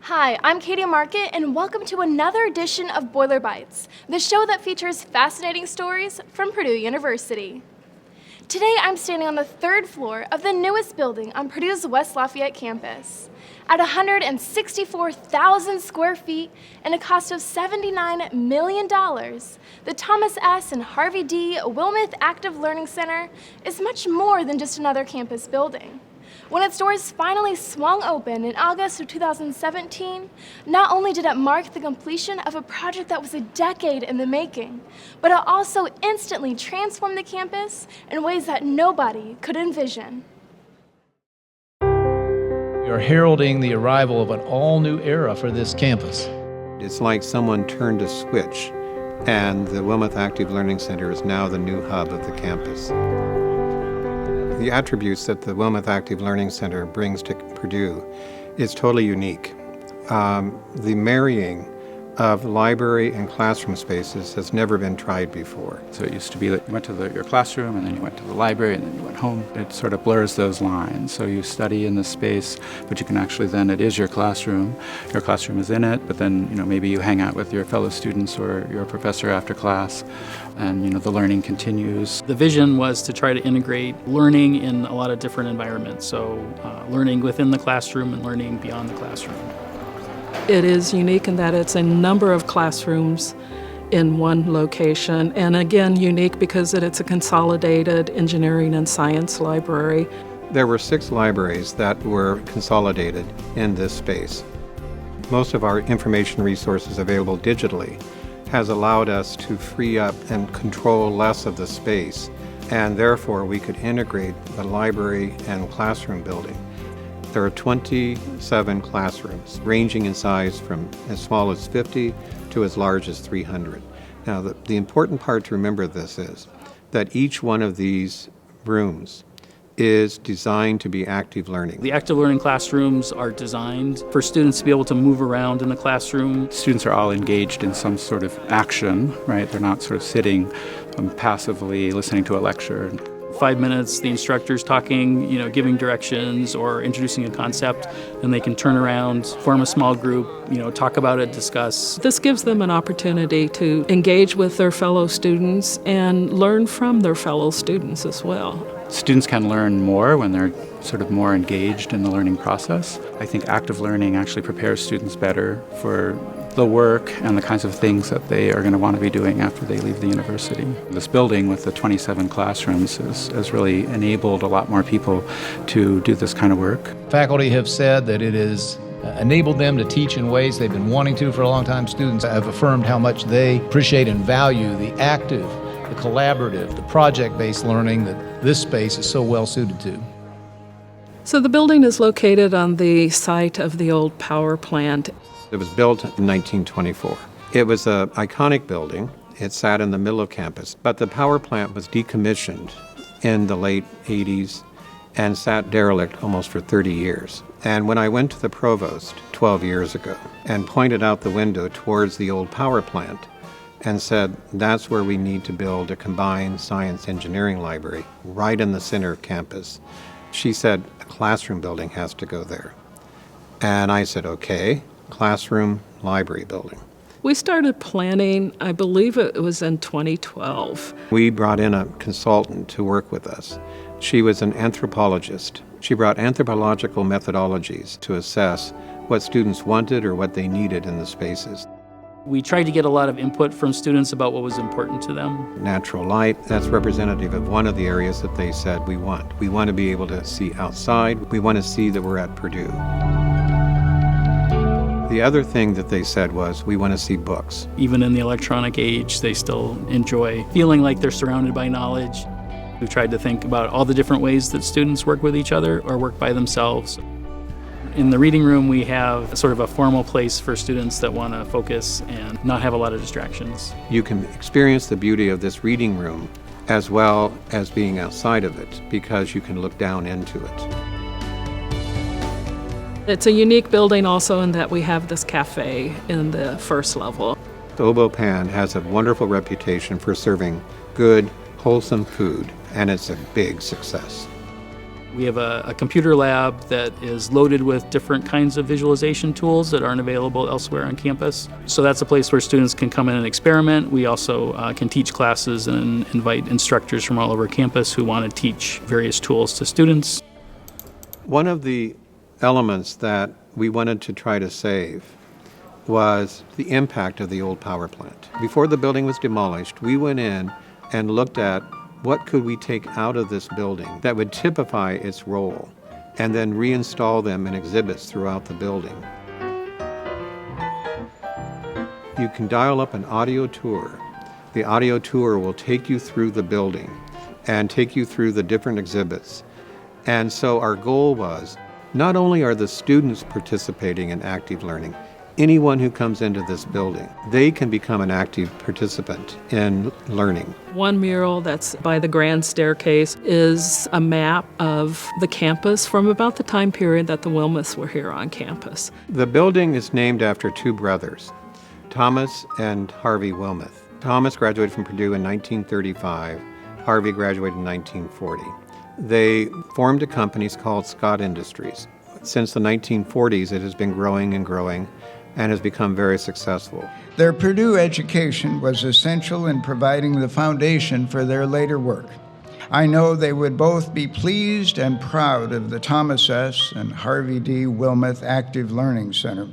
Hi, I'm Katie Market, and welcome to another edition of Boiler Bytes, the show that features fascinating stories from Purdue University. Today, I'm standing on the third floor of the newest building on Purdue's West Lafayette campus. At 164,000 square feet and a cost of $79 million, the Thomas S. and Harvey D. Wilmeth Active Learning Center is much more than just another campus building. When its doors finally swung open in August of 2017, not only did it mark the completion of a project that was a decade in the making, but it also instantly transformed the campus in ways that nobody could envision. We are heralding the arrival of an all-new era for this campus. It's like someone turned a switch, and the Wilmeth Active Learning Center is now the new hub of the campus. The attributes that the Wilmeth Active Learning Center brings to Purdue is totally unique. The marrying of library and classroom spaces has never been tried before. So it used to be that you went to your classroom and then you went to the library and then you went home. It sort of blurs those lines. So you study in this space, but you can actually then, it is your classroom. Your classroom is in it, but then, maybe you hang out with your fellow students or your professor after class. And, the learning continues. The vision was to try to integrate learning in a lot of different environments. So learning within the classroom and learning beyond the classroom. It is unique in that it's a number of classrooms in one location, and again unique because it's a consolidated engineering and science library. There were 6 libraries that were consolidated in this space. Most of our information resources available digitally has allowed us to free up and control less of the space, and therefore we could integrate the library and classroom building. There are 27 classrooms, ranging in size from as small as 50 to as large as 300. Now, the important part to remember this is that each one of these rooms is designed to be active learning. The active learning classrooms are designed for students to be able to move around in the classroom. Students are all engaged in some sort of action, right? They're not sort of sitting passively listening to a lecture. 5 minutes, the instructor's talking, giving directions or introducing a concept, and they can turn around, form a small group, talk about it, discuss. This gives them an opportunity to engage with their fellow students and learn from their fellow students as well. Students can learn more when they're sort of more engaged in the learning process. I think active learning actually prepares students better for the work and the kinds of things that they are going to want to be doing after they leave the university. This building with the 27 classrooms has really enabled a lot more people to do this kind of work. Faculty have said that it has enabled them to teach in ways they've been wanting to for a long time. Students have affirmed how much they appreciate and value the active, the collaborative, the project-based learning that this space is so well suited to. So the building is located on the site of the old power plant. It was built in 1924. It was an iconic building. It sat in the middle of campus, but the power plant was decommissioned in the late 80s and sat derelict almost for 30 years. And when I went to the provost 12 years ago and pointed out the window towards the old power plant and said, that's where we need to build a combined science engineering library right in the center of campus, she said, a classroom building has to go there. And I said, okay, classroom library building. We started planning, I believe it was in 2012. We brought in a consultant to work with us. She was an anthropologist. She brought anthropological methodologies to assess what students wanted or what they needed in the spaces. We tried to get a lot of input from students about what was important to them. Natural light, that's representative of one of the areas that they said we want. We want to be able to see outside. We want to see that we're at Purdue. The other thing that they said was, we want to see books. Even in the electronic age, they still enjoy feeling like they're surrounded by knowledge. We've tried to think about all the different ways that students work with each other or work by themselves. In the reading room, we have sort of a formal place for students that want to focus and not have a lot of distractions. You can experience the beauty of this reading room as well as being outside of it because you can look down into it. It's a unique building also in that we have this cafe in the first level. Obo Pan has a wonderful reputation for serving good, wholesome food, and it's a big success. We have a computer lab that is loaded with different kinds of visualization tools that aren't available elsewhere on campus. So that's a place where students can come in and experiment. We also can teach classes and invite instructors from all over campus who want to teach various tools to students. One of the elements that we wanted to try to save was the impact of the old power plant. Before the building was demolished, we went in and looked at what could we take out of this building that would typify its role, and then reinstall them in exhibits throughout the building. You can dial up an audio tour. The audio tour will take you through the building and take you through the different exhibits. And so our goal was, not only are the students participating in active learning, anyone who comes into this building, they can become an active participant in learning. One mural that's by the grand staircase is a map of the campus from about the time period that the Wilmeths were here on campus. The building is named after two brothers, Thomas and Harvey Wilmeth. Thomas graduated from Purdue in 1935. Harvey graduated in 1940. They formed a company called Scott Industries. Since the 1940s, it has been growing and growing and has become very successful. Their Purdue education was essential in providing the foundation for their later work. I know they would both be pleased and proud of the Thomas S. and Harvey D. Wilmeth Active Learning Center.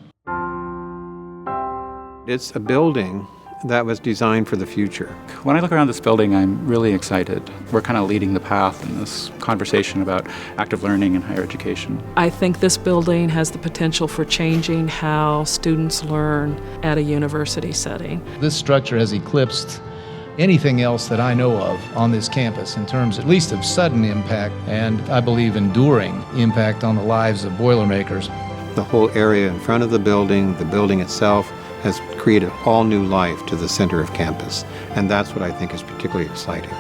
It's a building that was designed for the future. When I look around this building, I'm really excited. We're kind of leading the path in this conversation about active learning and higher education. I think this building has the potential for changing how students learn at a university setting. This structure has eclipsed anything else that I know of on this campus in terms at least of sudden impact and, I believe, enduring impact on the lives of Boilermakers. The whole area in front of the building itself, has created all new life to the center of campus, and that's what I think is particularly exciting.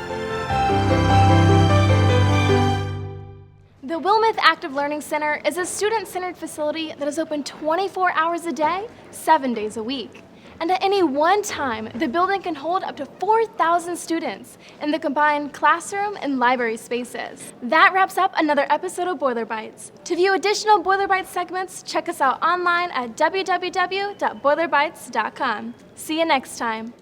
The Wilmeth Active Learning Center is a student-centered facility that is open 24 hours a day, 7 days a week. And at any one time, the building can hold up to 4,000 students in the combined classroom and library spaces. That wraps up another episode of Boiler Bytes. To view additional Boiler Bytes segments, check us out online at www.boilerbytes.com. See you next time.